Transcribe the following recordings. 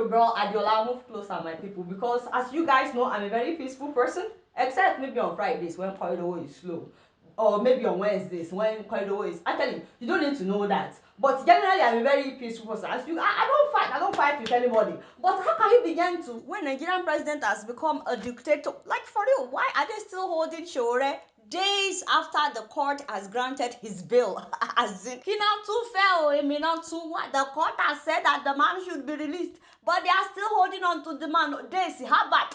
bro Adeola, move closer, my people, because as you guys know, I'm a very peaceful person, except maybe on Fridays when corridor is slow, or maybe on Wednesdays when corridor is actually, you don't need to know that. But generally, I'm a very peaceful person. As you, I don't fight with anybody. But how can you begin to, when Nigerian president has become a dictator, like for real, why are they still holding Sowore days after the court has granted his bail? As in, he not too fair, he not too what? The court has said that the man should be released, but they are still holding on to the man. Days, how about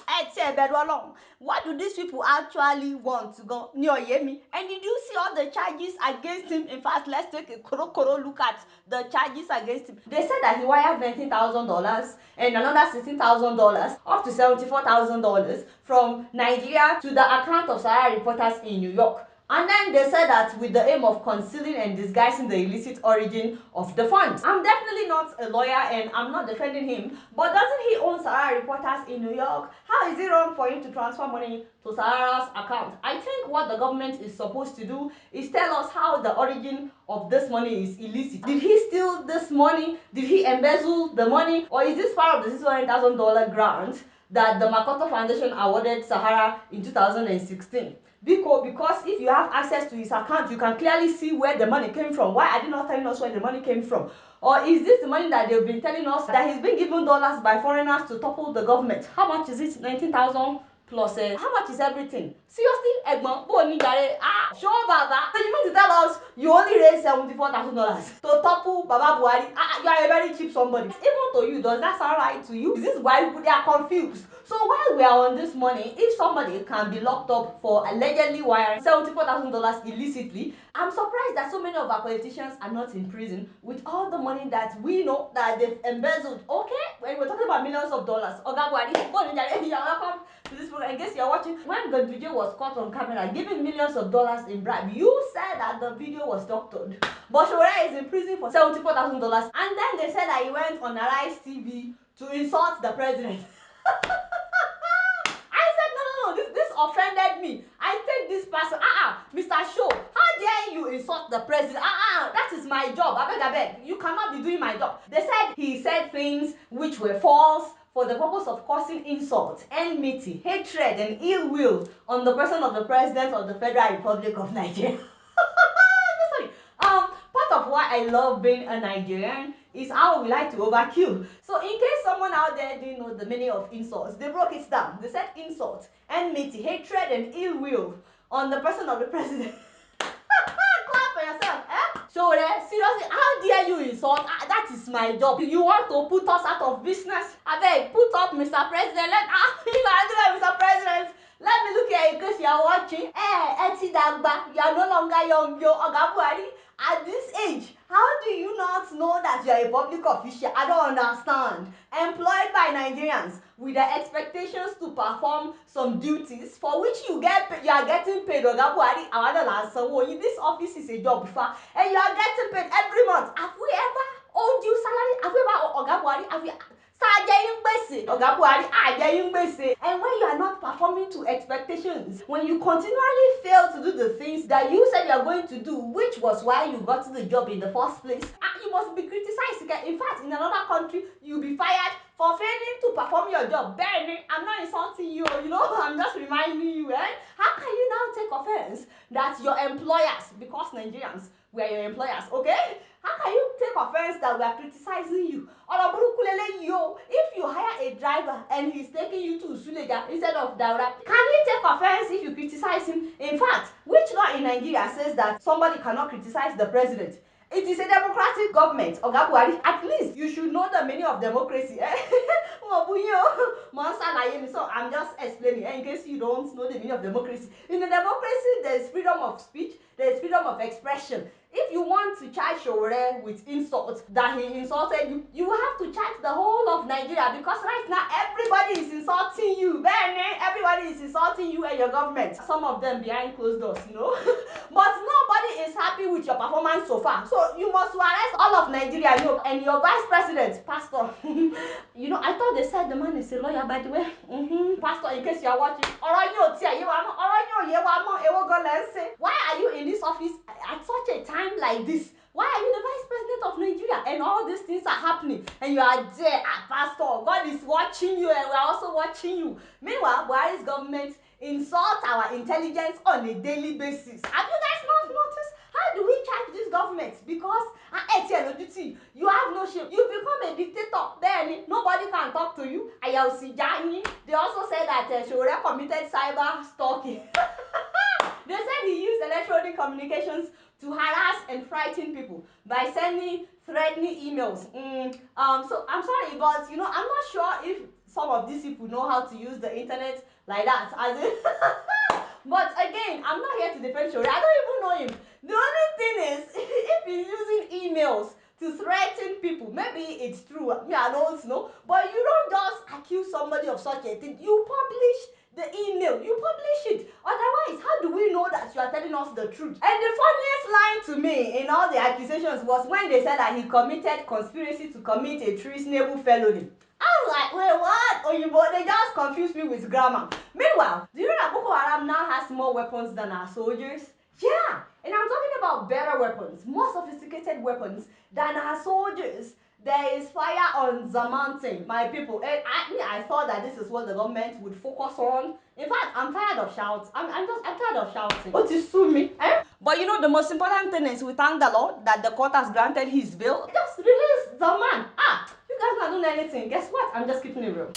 what do these people actually want to go near Yemi? And did you see all the charges against him? In fact, let's take a koro look at the charges against him. They said that he wired $19,000 and another $16,000, up to $74,000 from Nigeria to the account of Sowore reporters in New York. And then they said that with the aim of concealing and disguising the illicit origin of the funds. I'm definitely not a lawyer and I'm not defending him, but doesn't he own Sowore reporters in New York? How is it wrong for him to transfer money to Sowore's account? I think what the government is supposed to do is tell us how the origin of this money is illicit. Did he steal this money? Did he embezzle the money? Or is this part of the $600,000 grant that the Makoto Foundation awarded Sowore in 2016? Because if you have access to his account, you can clearly see where the money came from. Why are they not telling us where the money came from? Or is this the money that they've been telling us that he's been given dollars by foreigners to topple the government? How much is it? 19,000 plus how much is everything? Seriously, Egbon, show Baba. So you mean to tell us you only raised $74,000 to topple Baba Buhari? You are a very cheap somebody. Even to you, does that sound right to you? Is this why they are confused? So while we are on this money, if somebody can be locked up for allegedly wiring $74,000 illicitly, I'm surprised that so many of our politicians are not in prison with all the money that we know that they've embezzled. Okay, when we're talking about millions of dollars, Oga Buhari, you're welcome to this program. I guess you're watching. When the video was caught on camera giving millions of dollars in bribe, you said that the video was doctored. But Sowore is in prison for $74,000, and then they said that he went on Arise TV to insult the president. This offended me. I take this person. Mr. Show, how dare you insult the president? That is my job. I beg. You cannot be doing my job. They said he said things which were false for the purpose of causing insult, enmity, hatred, and ill will on the person of the president of the Federal Republic of Nigeria. Part of why I love being a Nigerian is how we like to overkill. So in case someone out there didn't know the meaning of insults, they broke it down. They said insult, enmity, hatred, and ill will on the person of the president. Clap for yourself, eh? So seriously, how dare you insult? That is my job. You want to put us out of business? I beg, put up Mr. President. Mr. President. Let me look at you because you are watching. Eti Dagba, you are no longer young, yo, Oga Buhari. At this age, how do you not know that you are a public official? I don't understand. Employed by Nigerians with the expectations to perform some duties for which you are getting paid. Oga Buhari, this office is a job, and you are getting paid every month. Have we ever owed you salary? Have we ever, Oga Buhari, have you? And when you are not performing to expectations, when you continually fail to do the things that you said you are going to do, which was why you got the job in the first place, you must be criticized. In fact, in another country, you'll be fired for failing to perform your job. Benny, I'm not insulting you, I'm just reminding you, How can you now take offense that your employers, because Nigerians, we are your employers, okay? How can you take offense that we are criticizing you? If you hire a driver and he's taking you to Suleja instead of Daura, can you take offense if you criticize him? In fact, which law in Nigeria says that somebody cannot criticize the president? It is a democratic government, Oga Buhari. At least you should know the meaning of democracy. So I'm just explaining in case you don't know the meaning of democracy. In a democracy, there is freedom of speech, there is freedom of expression. If you want to charge Sowore with insults that he insulted you, you have to charge the whole of Nigeria, because right now everybody is insulting you. Everybody is insulting you and your government. Some of them behind closed doors, But nobody is happy with your performance so far. So you must arrest all of Nigeria, and your vice president, Pastor. I thought they said the man is a lawyer, by the way. Pastor, in case you are watching, why are you in this office at such a time like this? Why are you the vice president of Nigeria and all these things are happening and you are there, pastor? God is watching you and we are also watching you. Meanwhile, Buhari's government insults our intelligence on a daily basis. Have you guys not noticed? How do we charge this government? Because you have no shame. You become a dictator. Then nobody can talk to you. They also said that Sowore committed cyber stalking. They said he used electronic communications to harass and frighten people by sending threatening emails. So I'm sorry, but I'm not sure if some of these people know how to use the internet like that. As in but again, I'm not here to defend Sowore. I don't even know him. The only thing is, if he's using emails to threaten people, maybe it's true. I don't know. But you don't just accuse somebody of such a thing. You publish the email. You publish it. Otherwise, how do we know that you are telling us the truth? And the funniest line to me in all the accusations was when they said that he committed conspiracy to commit a treasonable felony. I was like, wait, what? Oyinbo, they just confused me with grammar. Meanwhile, do you know that Boko Haram now has more weapons than our soldiers? Yeah, and I'm talking about better weapons, more sophisticated weapons than our soldiers. There is fire on the mountain, my people. And I thought that this is what the government would focus on. In fact, I'm tired of shouts. I'm tired of shouting. What is to me? But the most important thing is we thank the Lord that the court has granted his bail. Just release the man. You guys not doing anything. Guess what? I'm just keeping it real.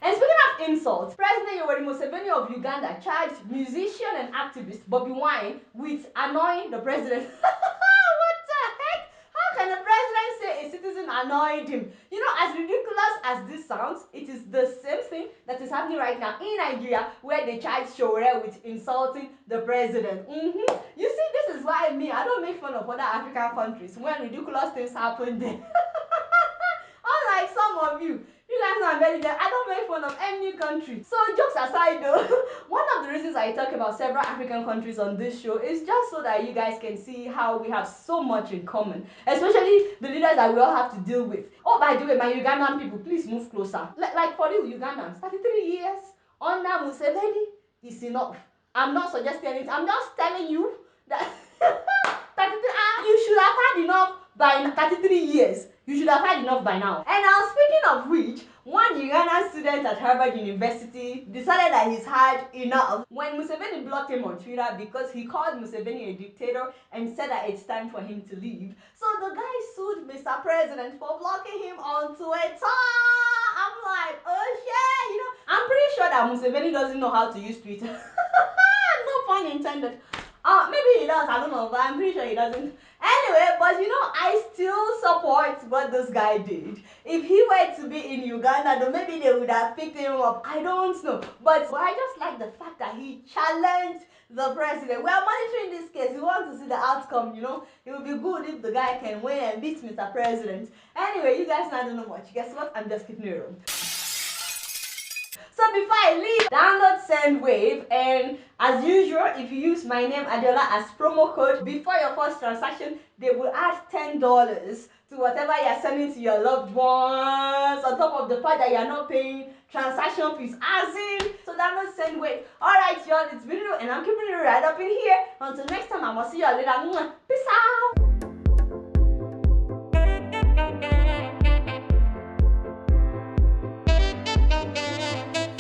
And speaking of insults, President Yoweri Museveni of Uganda charged musician and activist Bobby Wine with annoying the president. What the heck? How can the president say a citizen annoyed him? As ridiculous as this sounds, it is the same thing that is happening right now in Nigeria, where they charge Sowore with insulting the president. You see, this is why I don't make fun of other African countries when ridiculous things happen there. Unlike some of you guys are very dead. I don't make fun of any country. So jokes aside though, one of the reasons I talk about several African countries on this show is just so that you guys can see how we have so much in common. Especially the leaders that we all have to deal with. Oh, by the way, my Ugandan people, please move closer. Like for you Ugandans, 33 years under Museveni is enough. I'm not suggesting anything. I'm just telling you that 33, you should have had enough by 33 years. You should have had enough by now. And now, speaking of which, one Ugandan student at Harvard University decided that he's had enough when Museveni blocked him on Twitter because he called Museveni a dictator and said that it's time for him to leave. So the guy sued Mr. President for blocking him on Twitter. I'm like, oh shit, I'm pretty sure that Museveni doesn't know how to use Twitter. No pun intended. Maybe he does, I don't know, but I'm pretty sure he doesn't. Anyway, but I still support what this guy did. If he were to be in Uganda, then maybe they would have picked him up. I don't know. But I just like the fact that he challenged the president. We are monitoring this case. We want to see the outcome, It would be good if the guy can win and beat Mr. President. Anyway, you guys not know much. Guess what? I'm just keeping it real. So before I leave, download SendWave, and as usual, if you use my name Adeola as promo code before your first transaction, they will add $10 to whatever you're sending to your loved ones, on top of the fact that you're not paying transaction fees. As in, so download SendWave. Alright y'all, it's been real and I'm keeping it right up in here. Until next time, I'm gonna see you later. Peace out.